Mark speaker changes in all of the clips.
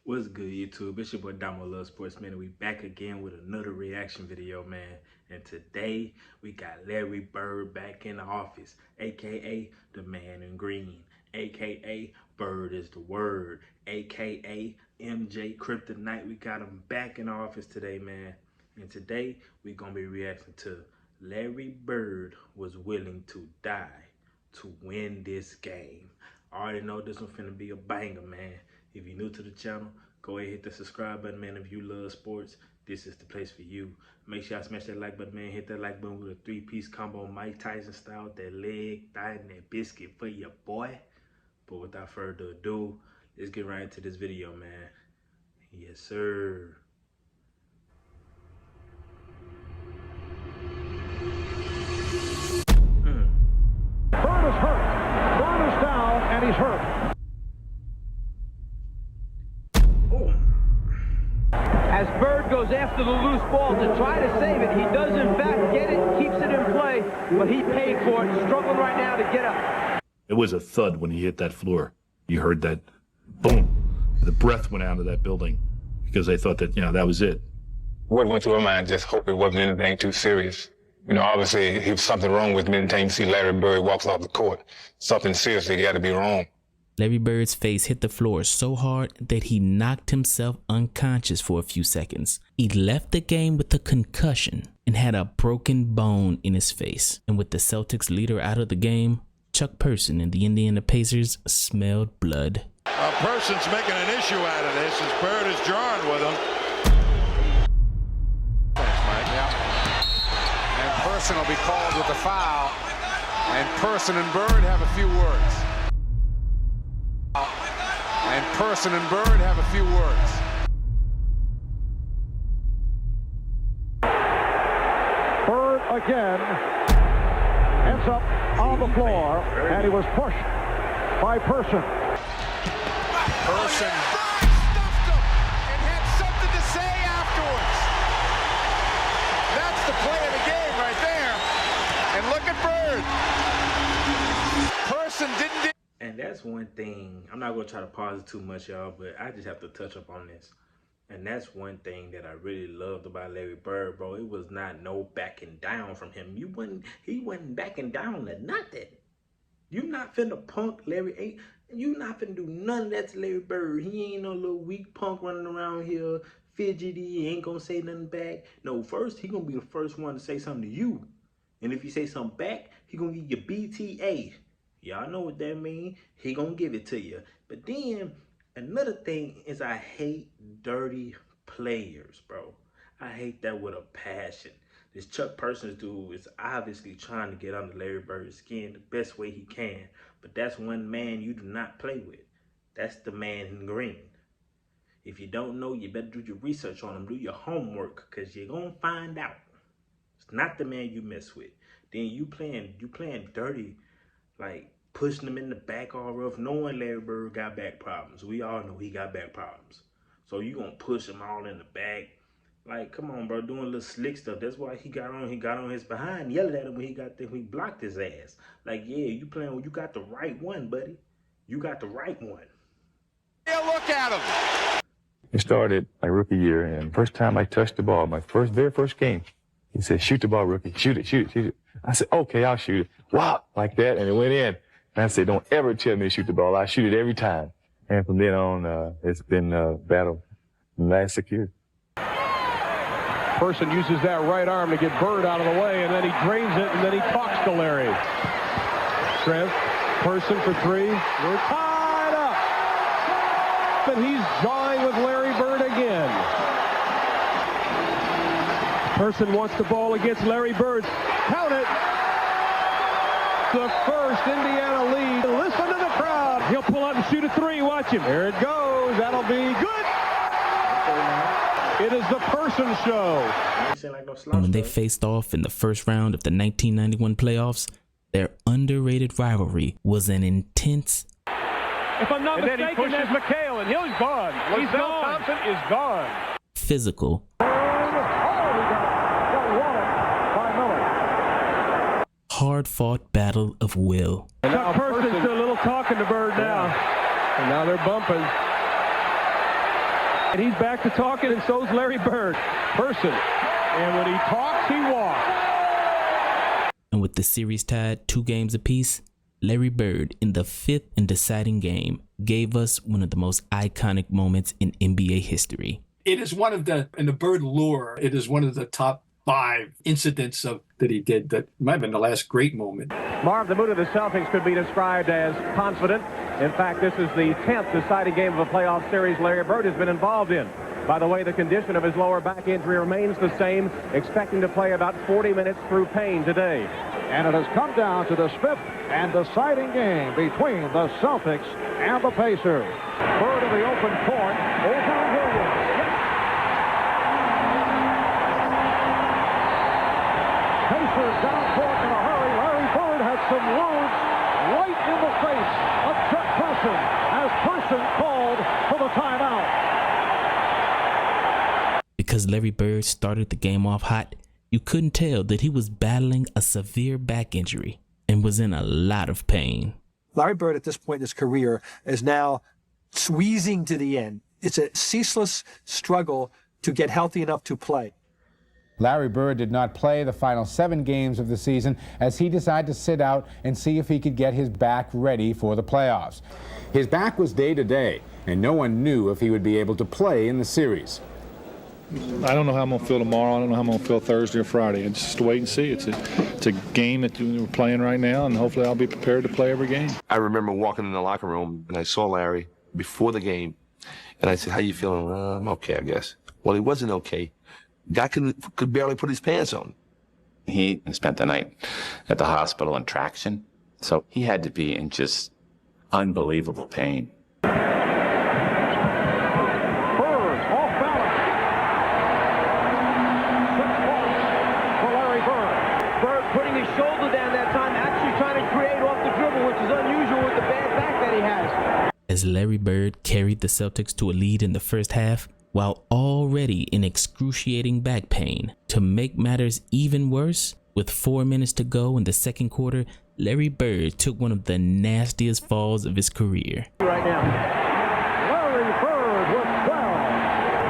Speaker 1: What's good, YouTube? It's your boy Damo Love Sportsman, and we back again with another reaction video, man. And today we got Larry Bird back in the office, aka the man in green, aka Bird is the word, aka MJ Kryptonite. We got him back in the office today, man. And today we gonna be reacting to Larry Bird was willing to die to win this game. I already know this one finna be a banger, man. If you're new to the channel, go ahead and hit the subscribe button, man. If you love sports, this is the place for you. Make sure y'all smash that like button, man. Hit that like button with a three-piece combo, Mike Tyson style, that leg, thigh, and that biscuit for your boy. But without further ado, let's get right into this video, man. Yes, sir.
Speaker 2: Bird is hurt. Bird is down, and he's hurt.
Speaker 3: As Bird goes after the loose ball to try to save it, he does in fact get it, keeps it in play, but he paid for it, struggling right now to get up.
Speaker 4: It was a thud when he hit that floor. You heard that boom. The breath went out of that building because they thought that, that was it.
Speaker 5: What went through my mind, just hope it wasn't anything too serious. Obviously, if was something wrong with me, anytime you see Larry Bird walks off the court, something seriously got to be wrong.
Speaker 6: Larry Bird's face hit the floor so hard that he knocked himself unconscious for a few seconds. He left the game with a concussion and had a broken bone in his face. And with the Celtics leader out of the game, Chuck Person and the Indiana Pacers smelled blood.
Speaker 7: Person's making an issue out of this as Bird is jarring with him.
Speaker 8: Thanks, Mike. Yeah. And Person will be called with the foul. And Person and Bird have a few words. And Person and Bird have a few words.
Speaker 2: Bird again ends up on the floor, and he was pushed by Person.
Speaker 8: Person stuffed him and had something to say afterwards. That's the play of the game right there. And look at Bird. Person didn't.
Speaker 1: And that's one thing, I'm not going to try to pause it too much, y'all, but I just have to touch up on this. And that's one thing that I really loved about Larry Bird, bro. It was not no backing down from him. He wasn't backing down to nothing. You not finna punk Larry. You not finna do none of that to Larry Bird. He ain't no little weak punk running around here, fidgety, he ain't gonna say nothing back. No, first, he gonna be the first one to say something to you. And if you say something back, he gonna give you BTA. Y'all know what that mean. He gonna give it to you. But then, another thing is I hate dirty players, bro. I hate that with a passion. This Chuck Person's dude is obviously trying to get under Larry Bird's skin the best way he can. But that's one man you do not play with. That's the man in green. If you don't know, you better do your research on him. Do your homework, because you're gonna find out. It's not the man you mess with. Then you playing dirty, like pushing him in the back all rough, knowing Larry Bird got back problems. We all know he got back problems. So you gonna push him all in the back. Like, come on, bro, doing little slick stuff. That's why he got on his behind, yelling at him when he blocked his ass. Like, yeah, you playing when you got the right one, buddy. You got the right one.
Speaker 8: Yeah, look at him.
Speaker 9: It started my rookie year, and first time I touched the ball, my very first game, he said, "Shoot the ball, rookie. Shoot it, shoot it, shoot it." I said, "Okay, I'll shoot it." Wow, like that, and it went in. And I said, "Don't ever tell me to shoot the ball. I shoot it every time." And from then on, it's been a battle in the last 6 years.
Speaker 2: Person uses that right arm to get Bird out of the way, and then he drains it, and then he talks to Larry. Trev, Person for three. We're tied up. And he's jawing with Larry Bird again. Person wants the ball against Larry Bird. Count it. The first Indiana lead. Listen to the crowd. He'll pull out and shoot a three. Watch him. Here it goes. That'll be good. It is the Person show.
Speaker 6: And when they faced off in the first round of the 1991 playoffs, their underrated rivalry was an intense.
Speaker 2: If I'm not mistaken, there's McHale, and he's gone. He's gone. Thompson is gone.
Speaker 6: Physical. Hard-fought battle of will.
Speaker 2: And now Person's doing a little talking to Bird now. And now they're bumping. And he's back to talking, and so's Larry Bird. Person. And when he talks, he walks.
Speaker 6: And with the series tied 2 games apiece, Larry Bird, in the 5th and deciding game, gave us one of the most iconic moments in NBA history.
Speaker 10: It is one of in the Bird lore, it is one of the top 5 incidents that he did that might have been the last great moment.
Speaker 2: Marv, the mood of the Celtics could be described as confident. In fact, this is the 10th deciding game of a playoff series Larry Bird has been involved in. By the way, the condition of his lower back injury remains the same, expecting to play about 40 minutes through pain today.
Speaker 11: And it has come down to this 5th and deciding game between the Celtics and the Pacers. Bird in the open court over Williams. Pacers down court in a hurry. Larry Bird has some words right in the face of Chuck Person as Person called for the timeout.
Speaker 6: Because Larry Bird started the game off hot, you couldn't tell that he was battling a severe back injury and was in a lot of pain.
Speaker 12: Larry Bird at this point in his career is now squeezing to the end. It's a ceaseless struggle to get healthy enough to play.
Speaker 13: Larry Bird did not play the final 7 games of the season as he decided to sit out and see if he could get his back ready for the playoffs. His back was day to day, and no one knew if he would be able to play in the series.
Speaker 4: I don't know how I'm going to feel tomorrow. I don't know how I'm going to feel Thursday or Friday. It's just wait and see. It's a game that we're playing right now, and hopefully I'll be prepared to play every game.
Speaker 14: I remember walking in the locker room, and I saw Larry before the game, and I said, how you feeling? I'm okay, I guess. Well, he wasn't okay. Guy could barely put his pants on.
Speaker 15: He spent the night at the hospital in traction, so he had to be in just unbelievable pain.
Speaker 3: Shoulder down that time, actually trying to create off the dribble, which is unusual with the bad back that he has.
Speaker 6: As Larry Bird carried the Celtics to a lead in the first half, while already in excruciating back pain. To make matters even worse, with 4 minutes to go in the second quarter, Larry Bird took one of the nastiest falls of his career.
Speaker 3: Right now,
Speaker 11: Larry Bird with 12,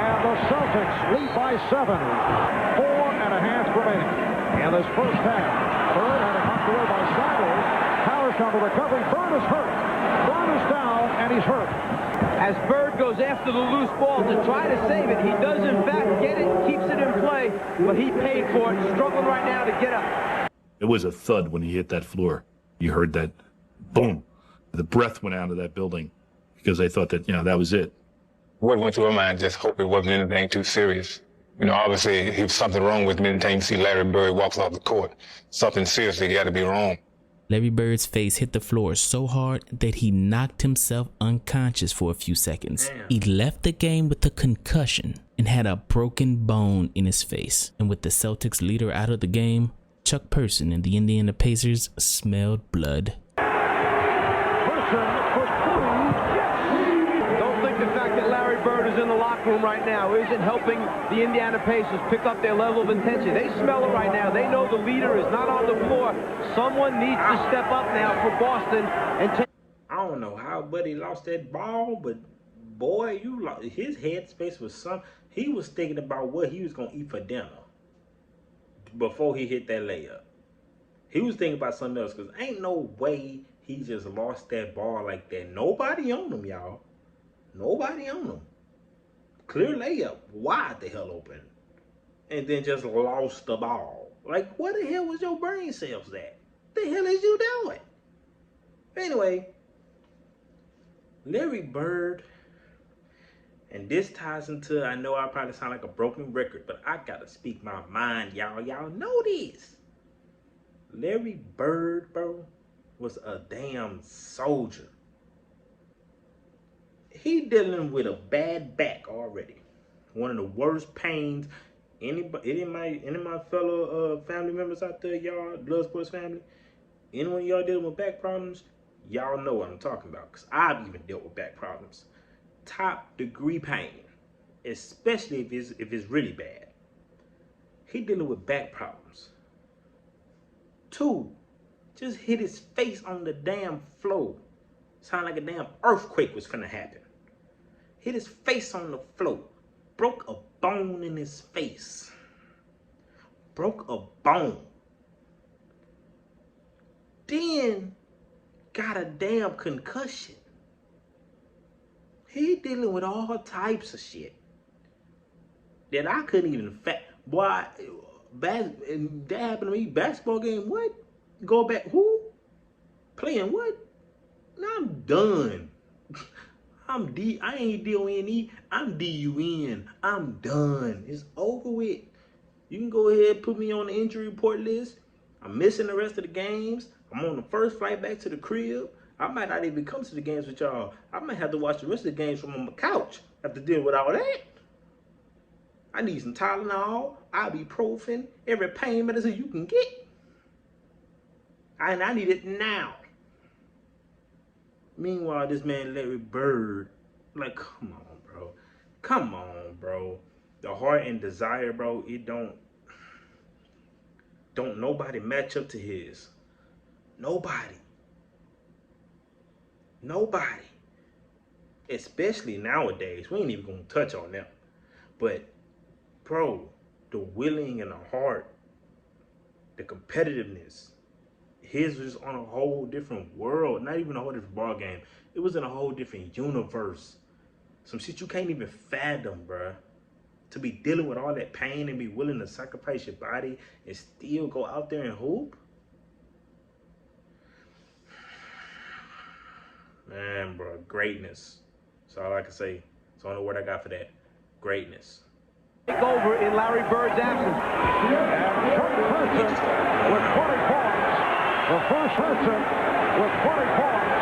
Speaker 11: and the Celtics lead by 7. 4.5 remaining in this first half. Bird had a knocked away by Saddles. Harris on the recovery. Bird is hurt. Bird is down, and he's hurt.
Speaker 3: As Bird goes after the loose ball to try to save it, he does in fact get it, keeps it in play, but he paid for it, struggling right now to get up.
Speaker 4: It was a thud when he hit that floor. You heard that boom. The breath went out of that building because they thought that, that was it.
Speaker 5: What went through my mind, just hope it wasn't anything too serious. Obviously, if was something wrong with me, anytime you see Larry Bird walks off the court, something seriously got to be wrong.
Speaker 6: Larry Bird's face hit the floor so hard that he knocked himself unconscious for a few seconds.
Speaker 1: Damn.
Speaker 6: He left the game with a concussion and had a broken bone in his face. And with the Celtics leader out of the game, Chuck Person and the Indiana Pacers smelled blood.
Speaker 3: Don't think the fact that Larry Bird is in the locker room right now isn't helping the Indiana Pacers pick up their level of intensity. They smell it right now. They know the leader is not on the floor. Someone needs to step up now for Boston and take.
Speaker 1: I don't know how Buddy lost that ball, but boy, his headspace was some. He was thinking about what he was gonna eat for dinner before he hit that layup. He was thinking about something else because ain't no way he just lost that ball like that. Nobody on him, y'all. Nobody on him. Clear layup, wide the hell open, and then just lost the ball. Like, where the hell was your brain cells at? The hell is you doing? Anyway, Larry Bird, and this ties into, I know I probably sound like a broken record, but I gotta speak my mind, y'all. Y'all know this. Larry Bird, bro, was a damn soldier. He dealing with a bad back already. One of the worst pains. Any of my fellow family members out there, y'all, blood sports family, anyone of y'all dealing with back problems, y'all know what I'm talking about. Because I've even dealt with back problems. Top degree pain. Especially if it's really bad. He dealing with back problems. 2, just hit his face on the damn floor. Sound like a damn earthquake was finna happen. hit his face on the floor, broke a bone in his face. Broke a bone. Then got a damn concussion. He dealing with all types of shit that I couldn't even Boy, that happened to me. Basketball game, what? Go back, who? Playing what? Now I'm done. I ain't D-O-N-E, I'm D-U-N. I'm done. It's over with. You can go ahead and put me on the injury report list. I'm missing the rest of the games. I'm on the first flight back to the crib. I might not even come to the games with y'all. I might have to watch the rest of the games from on my couch. Have to deal with all that. I need some Tylenol, ibuprofen, every pain medicine you can get. And I need it now. Meanwhile, this man Larry Bird, like, come on, bro. Come on, bro. The heart and desire, bro, it don't nobody match up to his. Nobody. Nobody. Especially nowadays. We ain't even gonna touch on them. But, bro, the willing and the heart, the competitiveness, his was on a whole different world. Not even a whole different ball game. It was in a whole different universe. Some shit you can't even fathom, bruh. To be dealing with all that pain and be willing to sacrifice your body and still go out there and hoop. Man, bro, greatness. That's all I can say. It's the only word I got for that. Greatness.
Speaker 3: Take over in Larry Bird's absence.
Speaker 11: And Chuck Person with 20 points. The first person with 20 points.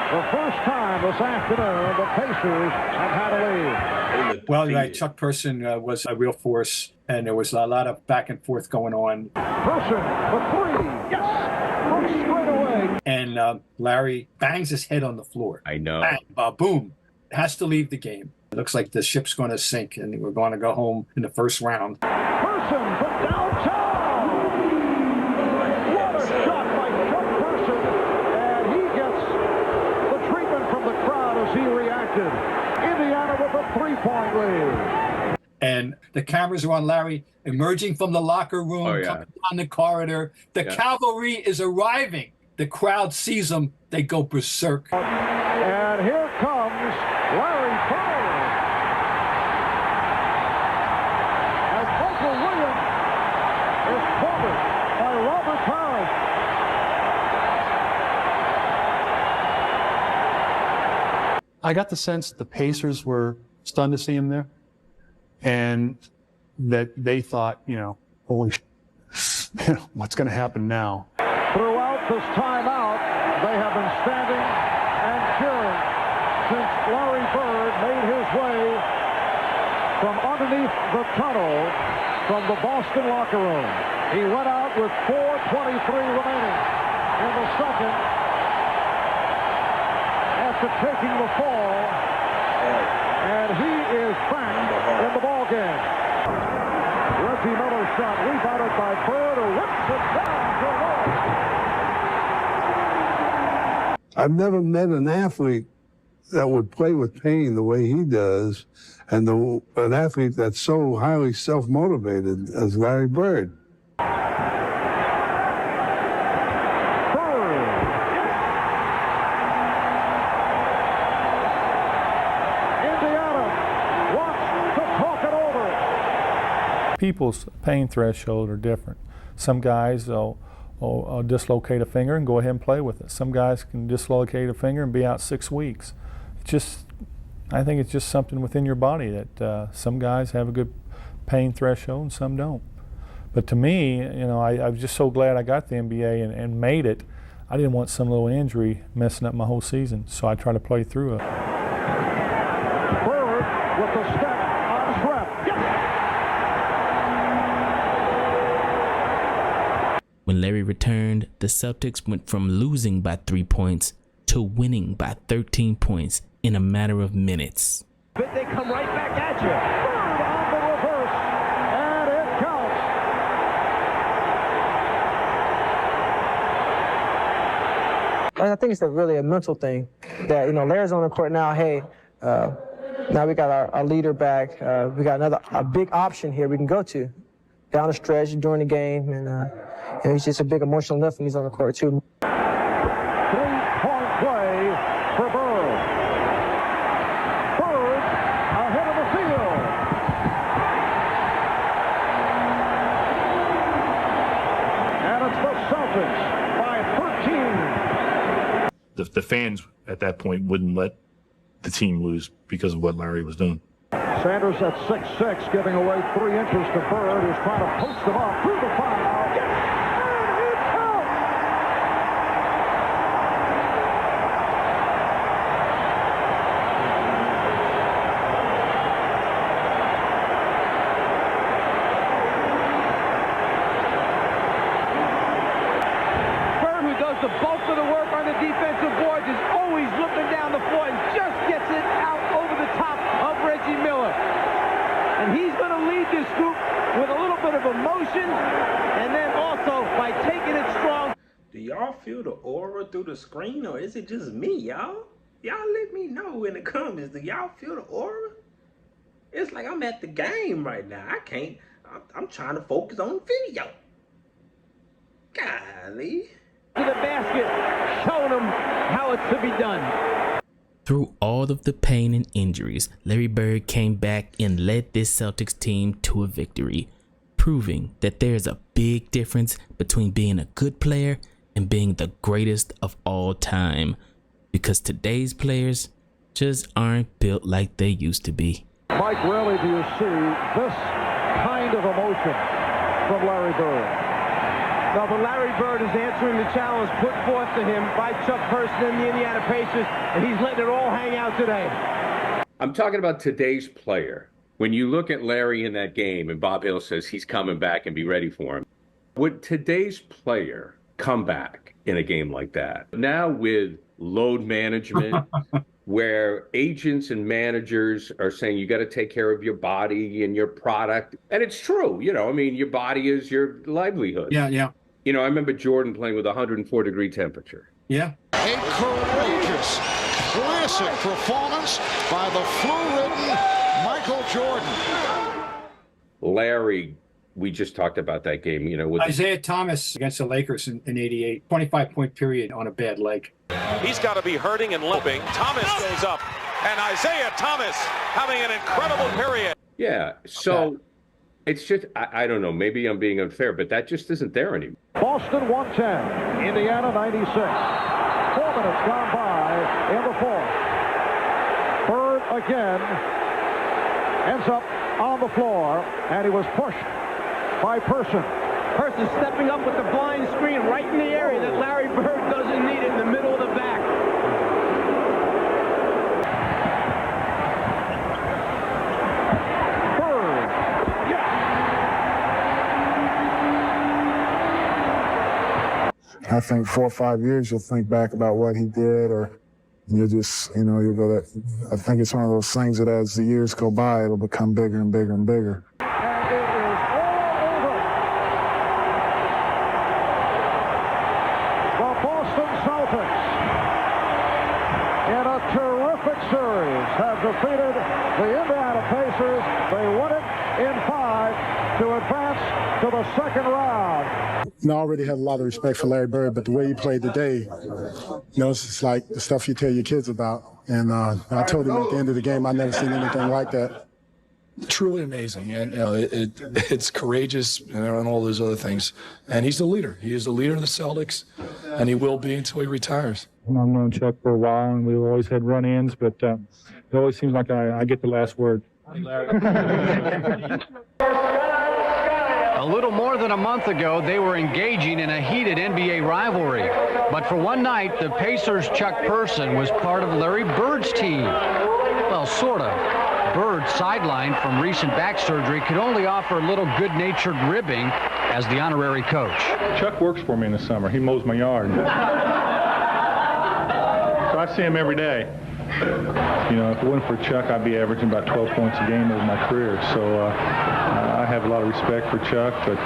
Speaker 11: The first time this afternoon the Pacers have had a lead.
Speaker 10: Well, right, Chuck Person was a real force, and there was a lot of back and forth going on.
Speaker 11: Person for 3. Yes! From straight away.
Speaker 10: And Larry bangs his head on the floor.
Speaker 16: I know.
Speaker 10: Bang, boom. Has to leave the game. It looks like the ship's going to sink, and we're going to go home in the first round.
Speaker 11: Person from downtown. What a shot by Chuck Person. And he gets the treatment from the crowd as he reacted. Indiana with a 3-point lead.
Speaker 10: And the cameras are on Larry emerging from the locker room, coming down the corridor. The cavalry is arriving. The crowd sees him. They go berserk.
Speaker 11: And here comes Larry Bird. As Michael Williams is covered by Robert Parrish.
Speaker 17: I got the sense the Pacers were stunned to see him there, and that they thought, holy what's going to happen now?
Speaker 11: Throughout this timeout, they have been standing and cheering since Larry Bird made his way from underneath the tunnel from the Boston locker room. He went out with 4:23 remaining in the second after taking the fall, and he is back in the ball game. Reggie Miller's shot rebounded by Bird, who whips it down to Lewis.
Speaker 18: I've never met an athlete that would play with pain the way he does, and an athlete that's so highly self-motivated as Larry Bird.
Speaker 4: People's pain threshold are different. Some guys will dislocate a finger and go ahead and play with it. Some guys can dislocate a finger and be out 6 weeks. I think it's just something within your body that some guys have a good pain threshold and some don't. But to me, I was just so glad I got the NBA and made it. I didn't want some little injury messing up my whole season, so I tried to play through it.
Speaker 11: Bird with the step on Shrep.
Speaker 6: When Larry returned, the Celtics went from losing by 3 points to winning by 13 points in a matter of minutes.
Speaker 3: But they come right back at you.
Speaker 11: Bird on the reverse, and it counts.
Speaker 19: I think it's really a mental thing that, Larry's on the court now. Hey,
Speaker 16: Now we got our leader back. We got a big option here we can go to down the stretch during the game, and he's just a big emotional lift when he's on the court too.
Speaker 11: 3-point play for Bird. Bird ahead of the field. And it's the Celtics by 13.
Speaker 19: The fans at that point wouldn't let the team lose because of what Larry was doing.
Speaker 11: Sanders at 6'6", giving away 3 inches to Bird, who's trying to post him up through the foul. And it counts!
Speaker 3: Bird, who does the bulk of the work on the defensive boards, is always looking down the floor and just gets it out over the top of Reggie Miller. And he's going to lead this group with a little bit of emotion, and then also by taking it strong.
Speaker 1: Do y'all feel the aura through the screen, or is it just me, y'all? Y'all let me know in the comments. Do y'all feel the aura? It's like I'm at the game right now. I'm trying to focus on video. Golly.
Speaker 3: To the basket, showing them how it's to be done.
Speaker 6: Through all of the pain and injuries, Larry Bird came back and led this Celtics team to a victory, proving that there's a big difference between being a good player and being the greatest of all time, because today's players just aren't built like they used to be.
Speaker 11: Mike, rarely do you see this kind of emotion from Larry Bird.
Speaker 3: No, but Larry Bird is answering the challenge put forth to him by Chuck Person and the Indiana Pacers, and he's letting it all hang out today.
Speaker 20: I'm talking about today's player. When you look at Larry in that game, and Bob Hill says he's coming back and be ready for him, would today's player come back in a game like that? Now with load management, where agents and managers are saying you got to take care of your body and your product. And it's true, I mean, your body is your livelihood.
Speaker 10: Yeah.
Speaker 20: I remember Jordan playing with 104-degree temperature.
Speaker 10: Yeah.
Speaker 11: A courageous, classic performance by the flu-ridden Michael Jordan.
Speaker 20: Larry, we just talked about that game, with
Speaker 10: Isaiah Thomas against the Lakers in '88, 25-point period on a bad leg.
Speaker 8: He's got to be hurting and limping. Thomas goes up, and Isaiah Thomas having an incredible period.
Speaker 20: Yeah, so it's just, I don't know, maybe I'm being unfair, but that just isn't there anymore.
Speaker 11: Boston 110, Indiana 96. 4 minutes gone by in the fourth. Bird again ends up on the floor, and he was pushed by Person.
Speaker 3: Person stepping up with the blind screen right in the area that Larry Bird doesn't need in the middle of the back.
Speaker 11: Bird, yes.
Speaker 21: I think 4 or 5 years you'll think back about what he did, or you'll just, you'll go that. I think it's one of those things that as the years go by, it'll become bigger and bigger and bigger.
Speaker 11: Have defeated the Indiana Pacers. They won it in 5 to advance to the second round.
Speaker 21: I already had a lot of respect for Larry Bird, but the way he played today, it's just like the stuff you tell your kids about. And I told him at the end of the game, I've never seen anything like that.
Speaker 22: Truly amazing, and it's courageous and all those other things. And he's the leader. He is the leader of the Celtics, and he will be until he retires.
Speaker 4: I've known Chuck for a while, and we've always had run-ins, but it always seems like I get the last word.
Speaker 23: A little more than a month ago, they were engaging in a heated NBA rivalry. But for one night, the Pacers' Chuck Person was part of Larry Bird's team. Well, sort of. Bird, sidelined from recent back surgery, could only offer a little good-natured ribbing as the honorary coach.
Speaker 4: Chuck works for me in the summer. He mows my yard. So I see him every day. If it wasn't for Chuck, I'd be averaging about 12 points a game over my career. So I have a lot of respect for Chuck, but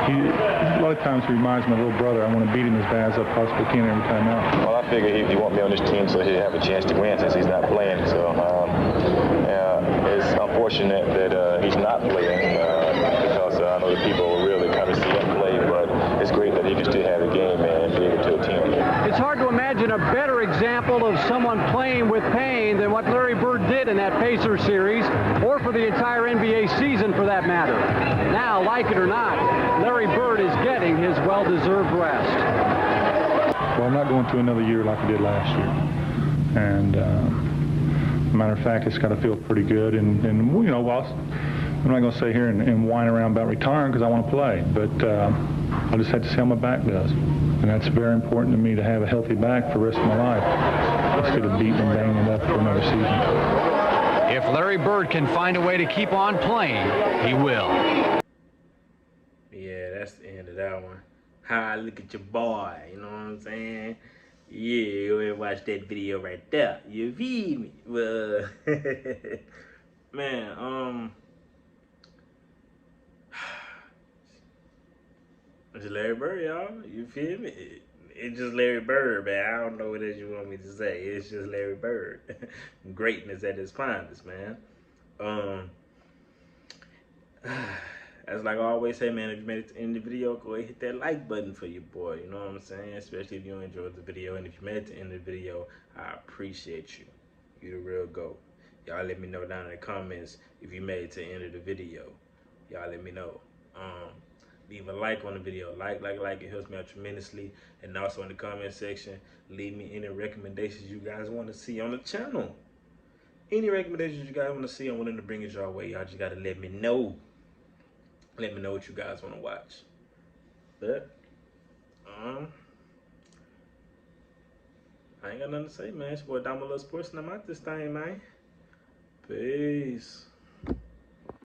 Speaker 4: he a lot of times he reminds me of my little brother. I want to beat him as bad as I possibly can every time out.
Speaker 9: Well, I figure he won't be on this team so he'll have a chance to win since he's not playing. So, unfortunate that he's not playing because I know the people really kind of see him play, but it's great that he can still have a game and be able to attend.
Speaker 23: It's hard to imagine a better example of someone playing with pain than what Larry Bird did in that Pacers series, or for the entire NBA season for that matter. Now, like it or not, Larry Bird is getting his well-deserved rest.
Speaker 4: Well, I'm not going through another year like I did last year. And matter of fact, it's got to feel pretty good. And you know, I'm not going to sit here and whine around about retiring because I want to play. But I just have to see how my back does. And that's very important to me, to have a healthy back for the rest of my life instead of beating and banging it up for another season.
Speaker 23: If Larry Bird can find a way to keep on playing, he will.
Speaker 1: Yeah, that's the end of that one. How I look at your boy, you know what I'm saying? Yeah, go ahead and watch that video right there. You feel me? Well, man, it's Larry Bird, y'all. You feel me? It's just Larry Bird, man. I don't know what else you want me to say. It's just Larry Bird. Greatness at its finest, man. As like I always say, man, if you made it to the end of the video, go ahead and hit that like button for your boy. You know what I'm saying? Especially if you enjoyed the video. And if you made it to the end of the video, I appreciate you. You the real GOAT. Y'all let me know down in the comments if you made it to the end of the video. Y'all let me know. Leave a like on the video. Like. It helps me out tremendously. And also in the comment section, leave me any recommendations you guys want to see on the channel. Any recommendations you guys want to see, I'm willing to bring it your way. Y'all just got to let me know. Let me know what you guys want to watch. But, I ain't got nothing to say, man. It's your boy Domino Sports, and I'm out this thing, man. Peace.